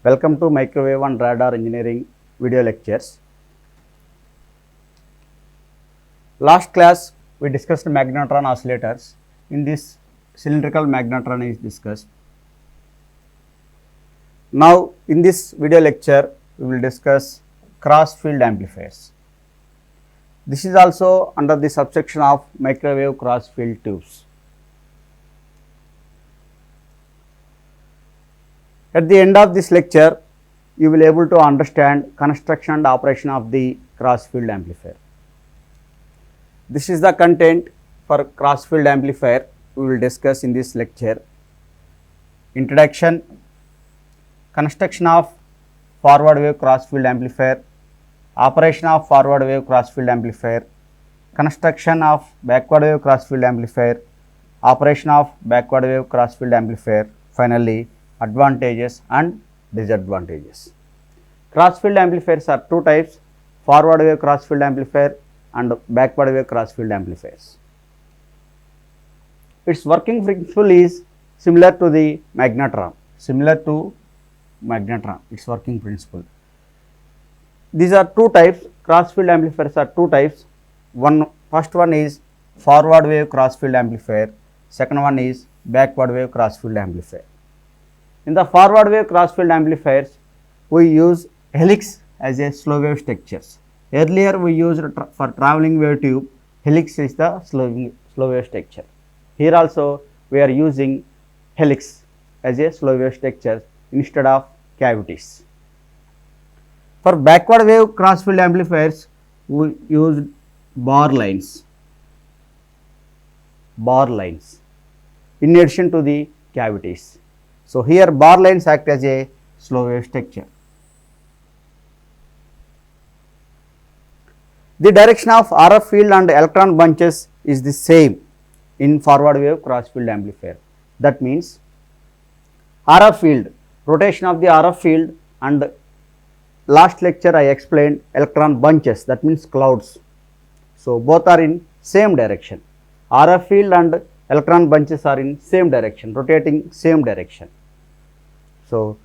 Welcome to Microwave and Radar Engineering video lectures. Last class we discussed magnetron oscillators. In this, cylindrical magnetron is discussed. Now in this video lecture we will discuss cross field amplifiers. This is also under the subsection of microwave cross field tubes. At the end of this lecture, you will be able to understand construction and operation of the cross field amplifier. This is the content for cross field amplifier we will discuss in this lecture. Introduction, construction of forward wave cross field amplifier, operation of forward wave cross field amplifier, construction of backward wave cross field amplifier, operation of backward wave cross field amplifier, finally advantages and disadvantages. Cross field amplifiers are two types: forward wave cross field amplifier and backward wave cross field amplifiers. Its working principle is similar to the magnetron, its working principle. These are two types, cross field amplifiers are two types. First one is forward wave cross field amplifier, second one is backward wave cross field amplifier. In the forward wave cross field amplifiers, we use helix as a slow wave structures. Earlier we used for travelling wave tube, helix is the slow wave structure. Here also we are using helix as a slow wave structure instead of cavities. For backward wave cross field amplifiers, we use bar lines in addition to the cavities. So here bar lines act as a slow wave structure. The direction of RF field and electron bunches is the same in forward wave cross field amplifier. That means RF field, rotation of the RF field, and last lecture I explained electron bunches, that means clouds. So both are in same direction. RF field and electron bunches are in same direction, rotating same direction. So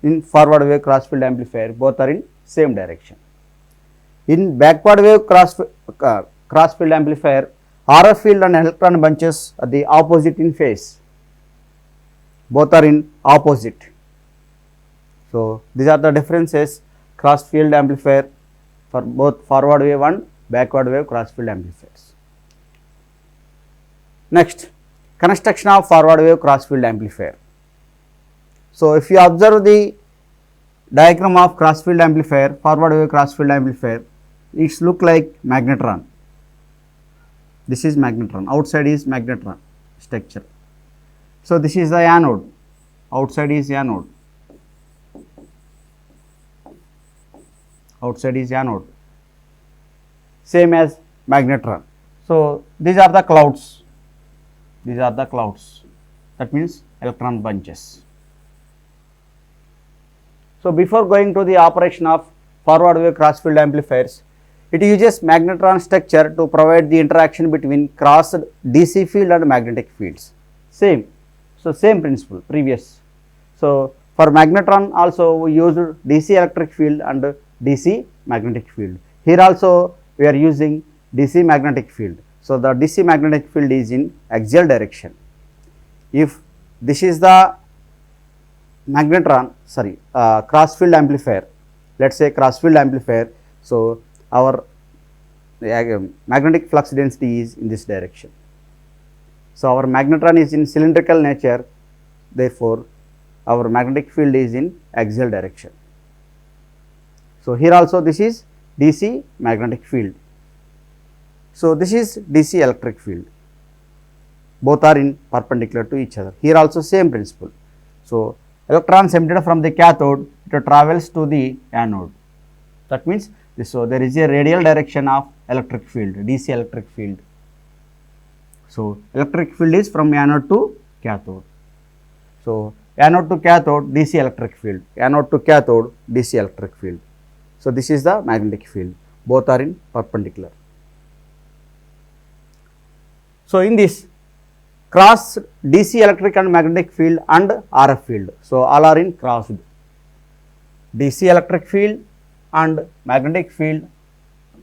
in forward wave cross field amplifier, both are in same direction. In backward wave cross field amplifier, RF field and electron bunches are the opposite in phase. Both are in opposite. So these are the differences cross field amplifier for both forward wave and backward wave cross field amplifiers. Next, construction of forward wave cross field amplifier. So if you observe the diagram of cross field amplifier, forward wave cross field amplifier, it looks like magnetron. This is magnetron, outside is magnetron structure. So this is the anode, outside is anode, same as magnetron. So these are the clouds, that means electron bunches. So before going to the operation of forward wave cross field amplifiers, it uses magnetron structure to provide the interaction between crossed DC field and magnetic fields. Same principle previous. So for magnetron also we used DC electric field and DC magnetic field. Here also we are using DC magnetic field. So the DC magnetic field is in axial direction. If this is the cross field amplifier, let's say cross field amplifier, so our magnetic flux density is in this direction. So our magnetron is in cylindrical nature, therefore our magnetic field is in axial direction. So here also this is DC magnetic field. So this is DC electric field. Both are in perpendicular to each other. Here also same principle. So electrons emitted from the cathode, it travels to the anode. That means so there is a radial direction of electric field, DC electric field. So electric field is from anode to cathode. So anode to cathode, DC electric field, anode to cathode, DC electric field. So this is the magnetic field. Both are in perpendicular. So in this cross DC electric and magnetic field and RF field. So all are in crossed. DC electric field and magnetic field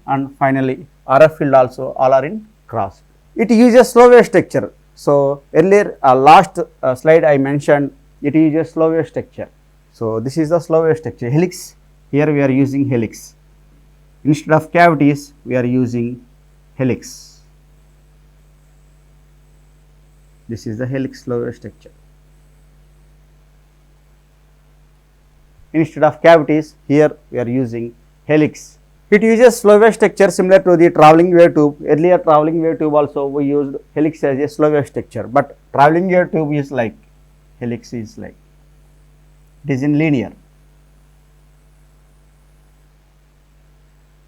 and finally RF field also all are in crossed. It uses slow wave structure. So earlier last slide I mentioned it uses slow wave structure. So this is the slow wave structure helix. Here we are using helix. Instead of cavities we are using helix. This is the helix slow wave structure. Instead of cavities here we are using helix. It uses slow wave structure similar to the travelling wave tube. Earlier travelling wave tube also we used helix as a slow wave structure, but travelling wave tube is like, helix is like, it is in linear.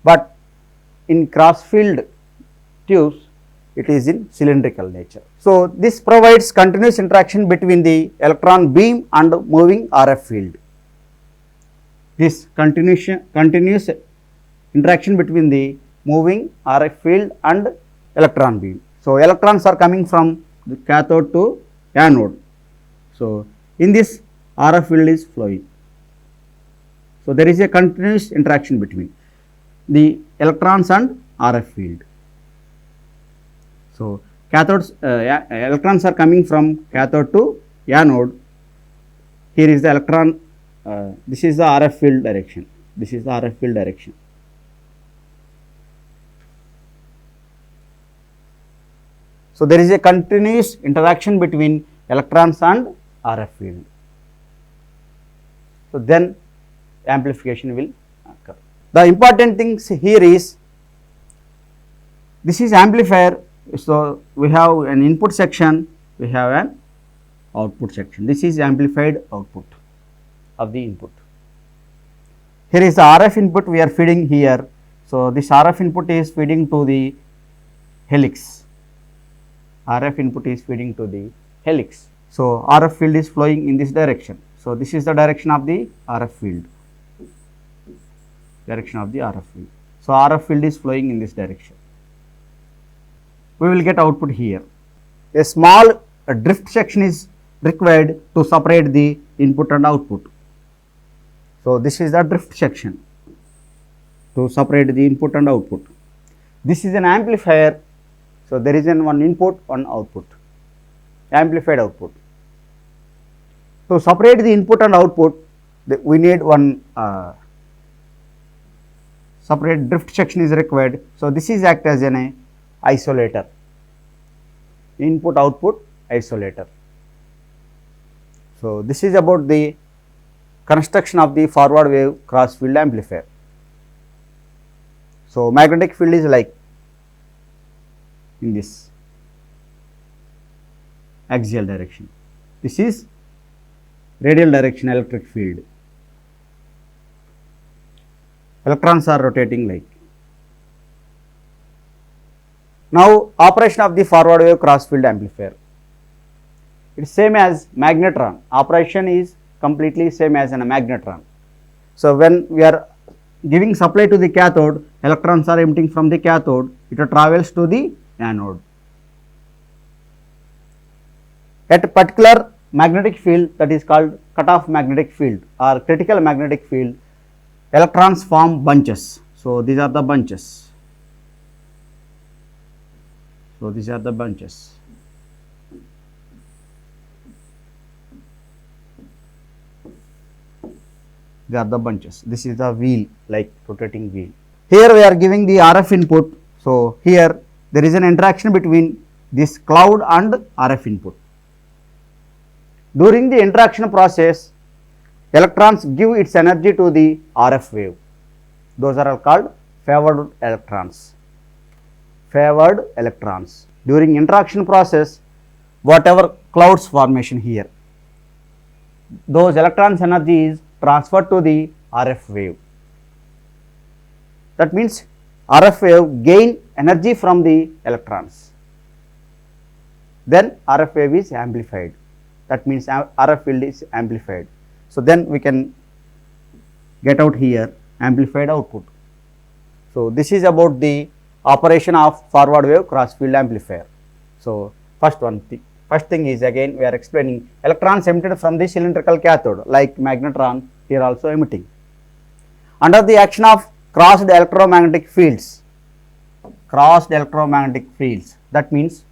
But in cross field tubes it is in cylindrical nature. So this provides continuous interaction between the electron beam and moving RF field. This continuous interaction between the moving RF field and electron beam. So electrons are coming from the cathode to anode. So in this RF field is flowing. So there is a continuous interaction between the electrons and RF field. So cathodes, electrons are coming from cathode to anode. Here is the electron, this is the RF field direction. This is the RF field direction. So there is a continuous interaction between electrons and RF field. So then amplification will occur. The important things here is, this is amplifier. So we have an input section, we have an output section. This is amplified output of the input. Here is the RF input we are feeding here. So this RF input is feeding to the helix. RF input is feeding to the helix. So RF field is flowing in this direction. So this is the direction of the RF field. Direction of the RF field. So RF field is flowing in this direction. We will get output here. A small drift section is required to separate the input and output. So this is the drift section to separate the input and output. This is an amplifier. So there is one input, one output, amplified output. To separate the input and output, we need one separate drift section is required. So this is act as an isolator, input output isolator. So this is about the construction of the forward wave cross field amplifier. So magnetic field is like in this axial direction. This is radial direction electric field. Electrons are rotating like. Now operation of the forward wave cross field amplifier. It is same as magnetron. Operation is completely same as in a magnetron. So when we are giving supply to the cathode, electrons are emitting from the cathode, it travels to the anode. At a particular magnetic field, that is called cutoff magnetic field or critical magnetic field, electrons form bunches. So these are the bunches. So these are the bunches. They are the bunches. This is the wheel, like rotating wheel. Here we are giving the RF input. So here there is an interaction between this cloud and RF input. During the interaction process, electrons give its energy to the RF wave. Those are called favored electrons. Favored electrons. During interaction process, whatever clouds formation here, those electrons energy is transferred to the RF wave. That means RF wave gain energy from the electrons. Then RF wave is amplified. That means RF field is amplified. So then we can get out here amplified output. So this is about the operation of forward wave cross field amplifier. So first thing is, again we are explaining, electrons emitted from the cylindrical cathode like magnetron here also emitting. Under the action of crossed electromagnetic fields, that means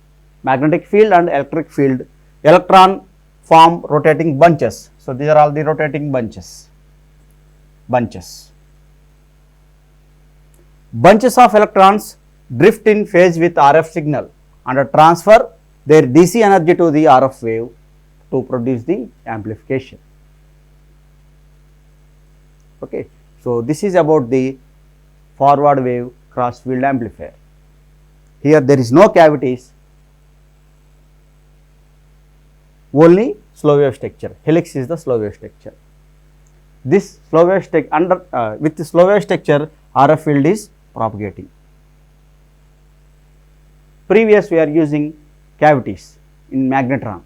magnetic field and electric field, electron form rotating bunches. So these are all the rotating bunches. Bunches of electrons drift in phase with RF signal and transfer their DC energy to the RF wave to produce the amplification. Okay, so this is about the forward wave cross field amplifier. Here there is no cavities, only slow wave structure. Helix is the slow wave structure. This slow wave structure with the slow wave structure, RF field is propagating. Previous we are using cavities in magnetron,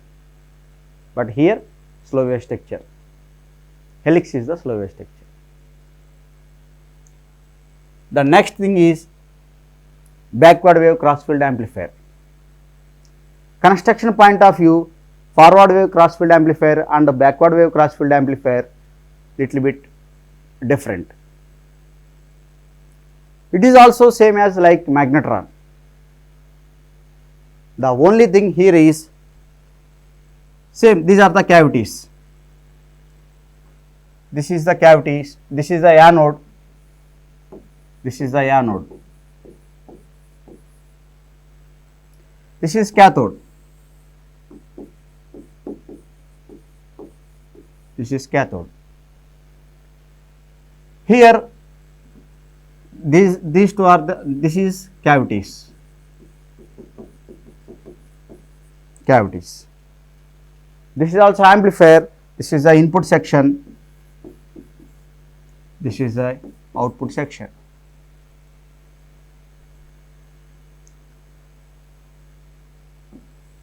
but here slow wave structure. Helix is the slow wave structure. The next thing is backward wave cross field amplifier. Construction point of view, forward wave cross field amplifier and backward wave cross field amplifier little bit different. It is also same as like magnetron. The only thing here is same, these are the cavities. This is the cavities, this is the anode, this is the anode, this is cathode, this is cathode. Here these two are this is cavities. This is also amplifier. This is the input section. This is the output section.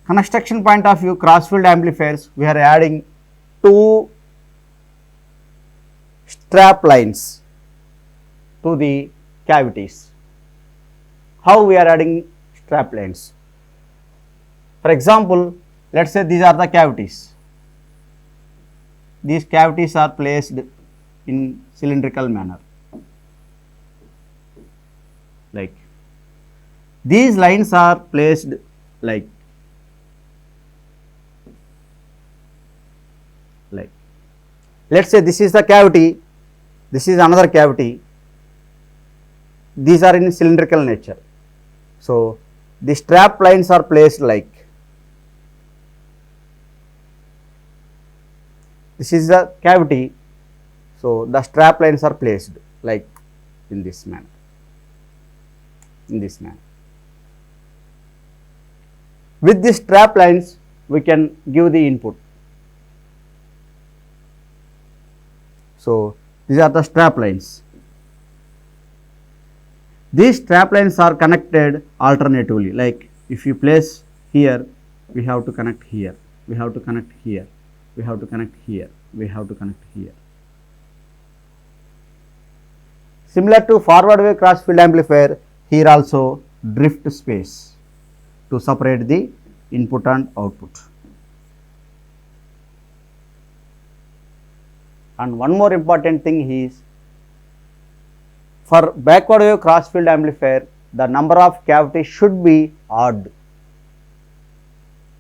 Construction point of view, cross field amplifiers, we are adding two strap lines to the cavities. How we are adding strap lines? For example, let us say these are the cavities. These cavities are placed in cylindrical manner. Like these lines are placed like let us say this is the cavity, this is another cavity. These are in cylindrical nature. So the strap lines are placed like this is the cavity. So the strap lines are placed like in this manner. With these strap lines, we can give the input. So these are the strap lines. These strap lines are connected alternatively. Like if you place here, we have to connect here, we have to connect here, we have to connect here, we have to connect here. Similar to forward wave cross field amplifier, here also drift space to separate the input and output. And one more important thing is, for backward wave cross field amplifier, the number of cavities should be odd.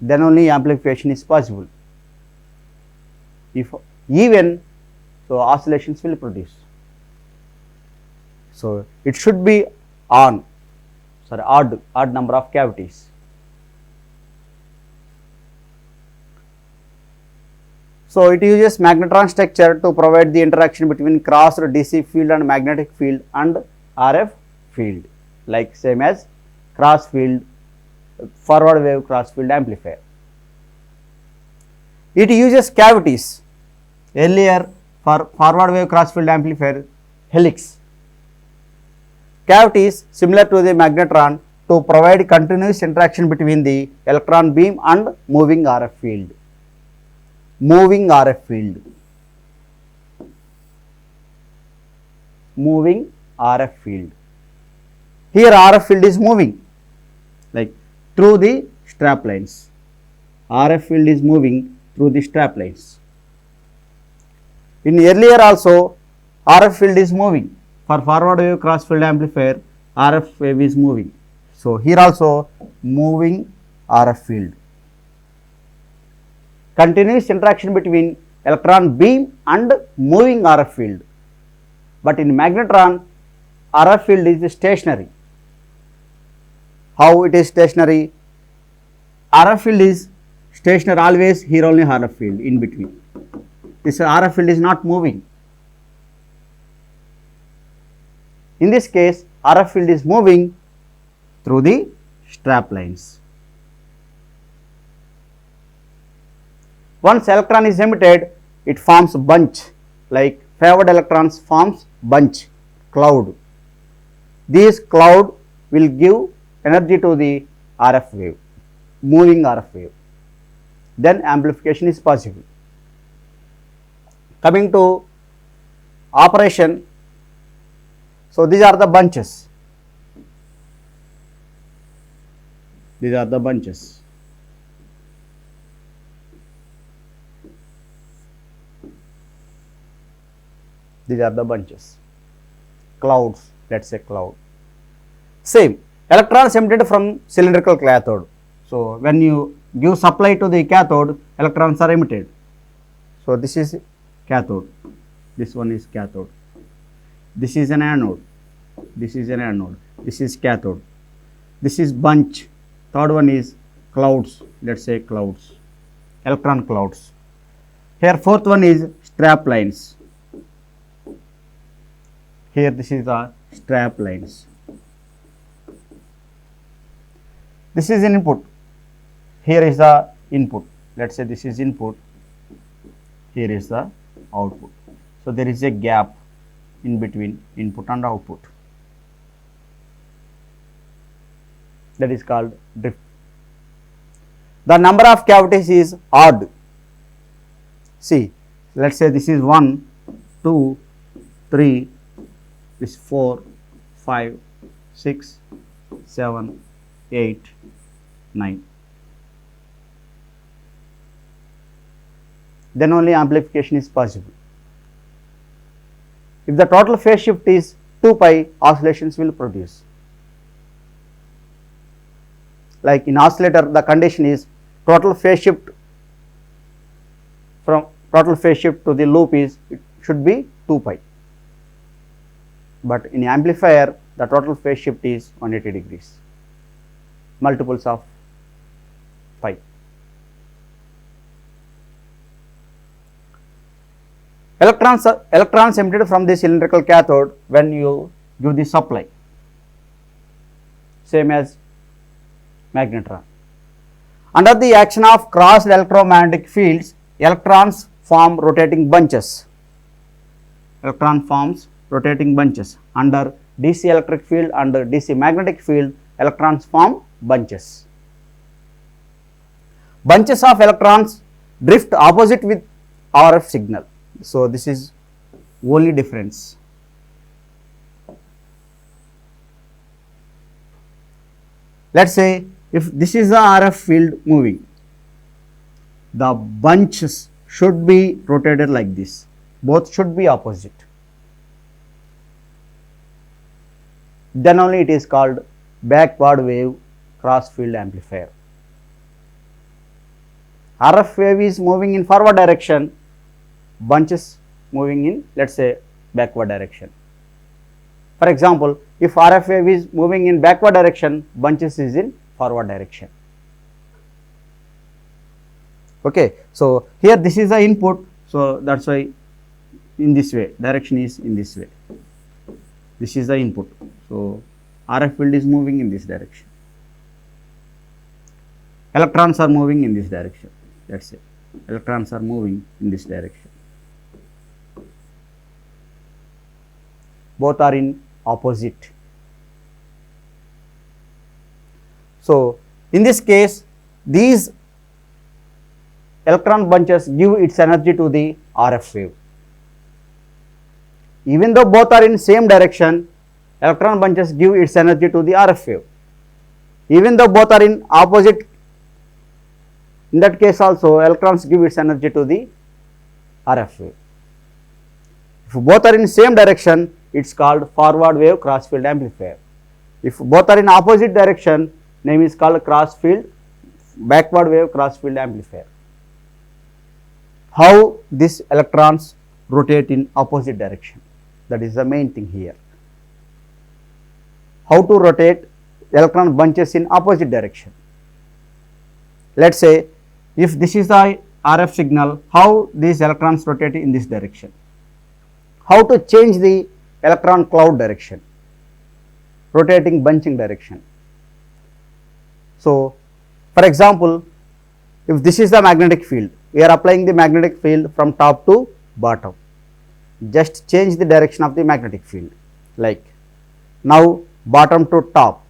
Then only amplification is possible. If even, so oscillations will produce. So it should be odd number of cavities. So it uses magnetron structure to provide the interaction between crossed DC field and magnetic field and RF field, like same as cross field forward wave cross field amplifier. It uses cavities. Earlier for forward wave cross field amplifier, helix. Cavities similar to the magnetron to provide continuous interaction between the electron beam and moving RF field. Moving RF field. Here RF field is moving like through the strap lines. RF field is moving through the strap lines. In earlier also, RF field is moving. For forward wave cross field amplifier, RF wave is moving. So here also moving RF field. Continuous interaction between electron beam and moving RF field. But in magnetron, RF field is stationary. How it is stationary? RF field is stationary always, here only RF field in between. This RF field is not moving. In this case, RF field is moving through the strap lines. Once electron is emitted, it forms bunch, like favored electrons forms bunch, cloud. This cloud will give energy to the RF wave, moving RF wave. Then amplification is possible. Coming to operation, so these are the bunches. These are the bunches. These are the bunches. Clouds, let's say cloud. Same, electrons emitted from cylindrical cathode. So when you give supply to the cathode, electrons are emitted. So this is cathode, this one is cathode. This is an anode, this is an anode, this is cathode. This is bunch, third one is clouds, let's say clouds, electron clouds. Here fourth one is strap lines. Here this is the strap lines. This is input. Here is the input. Let's say this is input. Here is the output. So there is a gap in between input and output. That is called drift. The number of cavities is odd. See, let's say this is 1, 2, 3, this 4, 5, 6, 7, 8, 9. Then only amplification is possible. If the total phase shift is 2 pi, oscillations will produce. Like in oscillator, the condition is total phase shift from total phase shift to the loop is, it should be 2 pi. But in amplifier, the total phase shift is 180 degrees, multiples of pi. Electrons emitted from the cylindrical cathode when you give the supply, same as magnetron. Under the action of crossed electromagnetic fields, electrons form rotating bunches. Electron forms rotating bunches. Under DC electric field and DC magnetic field, electrons form bunches. Bunches of electrons drift opposite with RF signal. So this is only difference. Let's say if this is the RF field moving, the bunches should be rotated like this. Both should be opposite. Then only it is called backward wave cross field amplifier. RF wave is moving in forward direction, bunches moving in, let's say, backward direction. For example, if RF wave is moving in backward direction, bunches is in forward direction. Okay, so here this is the input, so that's why in this way, direction is in this way. This is the input, so RF field is moving in this direction. Electrons are moving in this direction, let's say, electrons are moving in this direction. Both are in opposite. So in this case, these electron bunches give its energy to the RF wave. Even though both are in same direction, electron bunches give its energy to the RF wave. Even though both are in opposite In that case also electrons give its energy to the RF wave. If both are in same direction, it's called forward wave cross field amplifier. If both are in opposite direction, name is called cross field backward wave cross field amplifier. How these electrons rotate in opposite direction, that is the main thing here. How to rotate electron bunches in opposite direction. Let us say if this is the RF signal, how these electrons rotate in this direction. How to change the electron cloud direction, rotating bunching direction. So, for example, if this is the magnetic field, we are applying the magnetic field from top to bottom. Just change the direction of the magnetic field, like now bottom to top.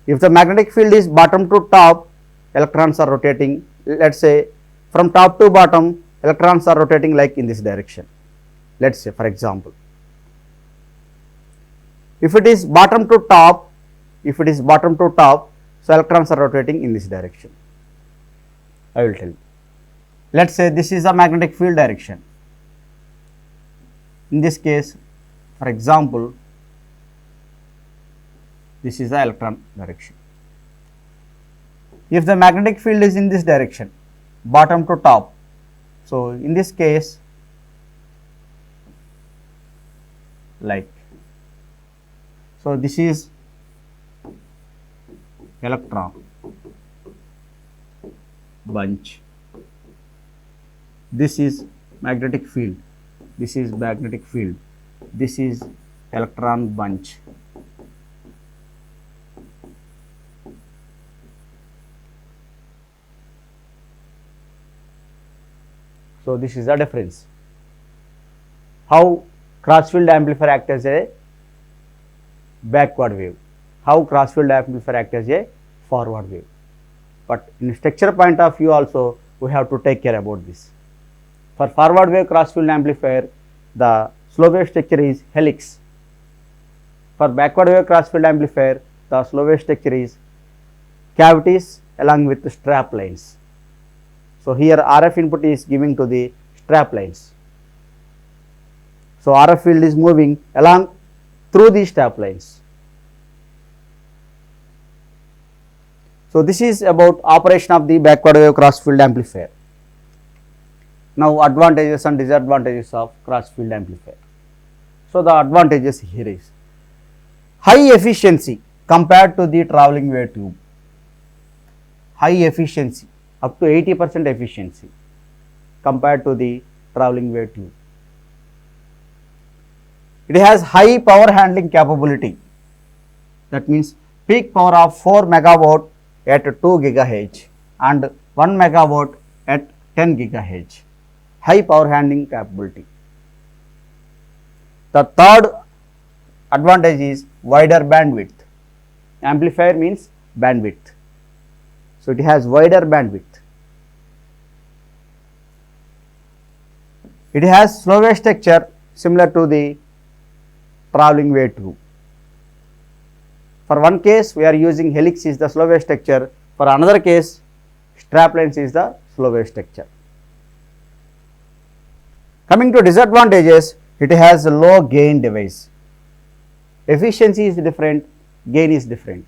If the magnetic field is bottom to top, electrons are rotating, let us say from top to bottom, electrons are rotating like in this direction. Let us say for example, if it is bottom to top, so electrons are rotating in this direction. I will tell you. Let us say this is the magnetic field direction. In this case, for example, this is the electron direction. If the magnetic field is in this direction, bottom to top, so in this case, like, so this is electron bunch, this is magnetic field, this is magnetic field, this is electron bunch. So this is the difference. How cross field amplifier acts as a backward wave, how cross field amplifier acts as a forward wave. But in structure point of view also we have to take care about this. For forward wave cross field amplifier, the slow wave structure is helix. For backward wave cross field amplifier, the slow wave structure is cavities along with strap lines. So here RF input is giving to the strap lines. So RF field is moving along through the strap lines. So this is about operation of the backward wave cross field amplifier. Now advantages and disadvantages of cross field amplifier. So the advantages here is high efficiency compared to the travelling wave tube. High efficiency, up to 80% efficiency compared to the travelling wave tube. It has high power handling capability, that means peak power of 4 megawatt at 2 gigahertz and 1 megawatt at 10 gigahertz. High power handling capability. The third advantage is wider bandwidth. Amplifier means bandwidth. So it has wider bandwidth. It has slow wave structure similar to the travelling wave tube. For one case we are using helix is the slow wave structure, for another case strap lines is the slow wave structure. Coming to disadvantages, it has a low gain device. Efficiency is different, gain is different.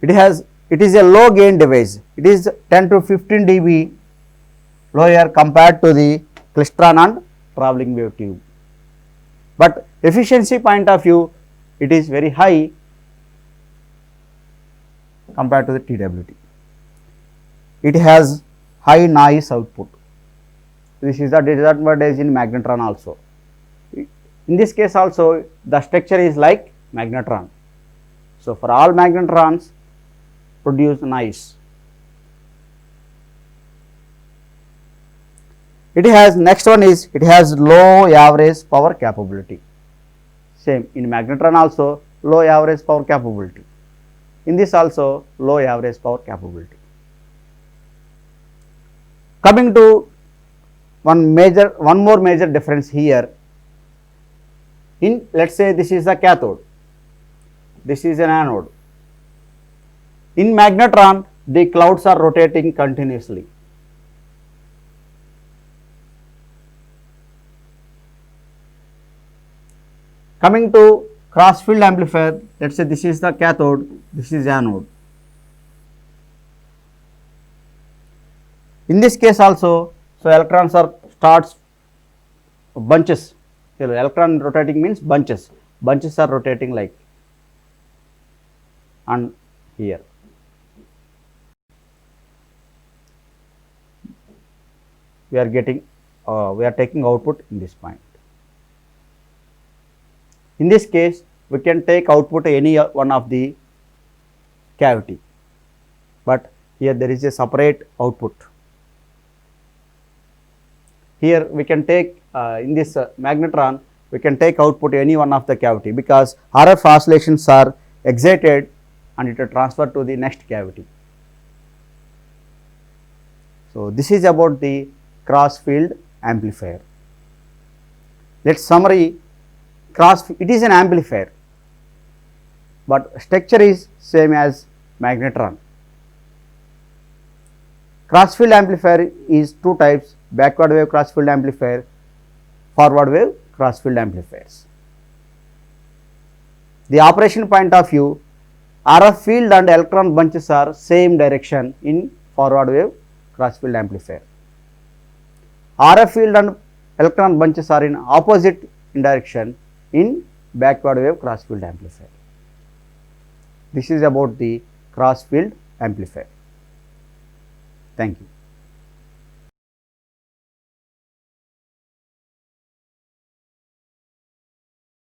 It is a low gain device. It is 10 to 15 dB lower compared to the klystron and travelling wave tube. But efficiency point of view, it is very high compared to the TWT. It has high noise output. This is the disadvantage in magnetron also. In this case also the structure is like magnetron. So for all magnetrons produce noise. It has, next one is, it has low average power capability. Same in magnetron also low average power capability. In this also low average power capability. Coming to one more major difference here. In, let us say this is the cathode, this is an anode. In magnetron, the clouds are rotating continuously. Coming to cross field amplifier, let us say this is the cathode, this is anode. In this case also, so electrons are starts bunches. Electron rotating means bunches. Bunches are rotating like, and here. We are getting, we are taking output in this point. In this case, we can take output any one of the cavity, but here there is a separate output. Here we can take in this magnetron, we can take output any one of the cavity, because RF oscillations are excited and it will transfer to the next cavity. So this is about the cross field amplifier. Let's summary. It is an amplifier, but structure is same as magnetron. Cross field amplifier is two types: backward wave cross field amplifier, forward wave cross field amplifiers. The operation point of view, RF field and electron bunches are same direction in forward wave cross field amplifier. RF field and electron bunches are in opposite direction in backward wave cross field amplifier. This is about the cross field amplifier. Thank you.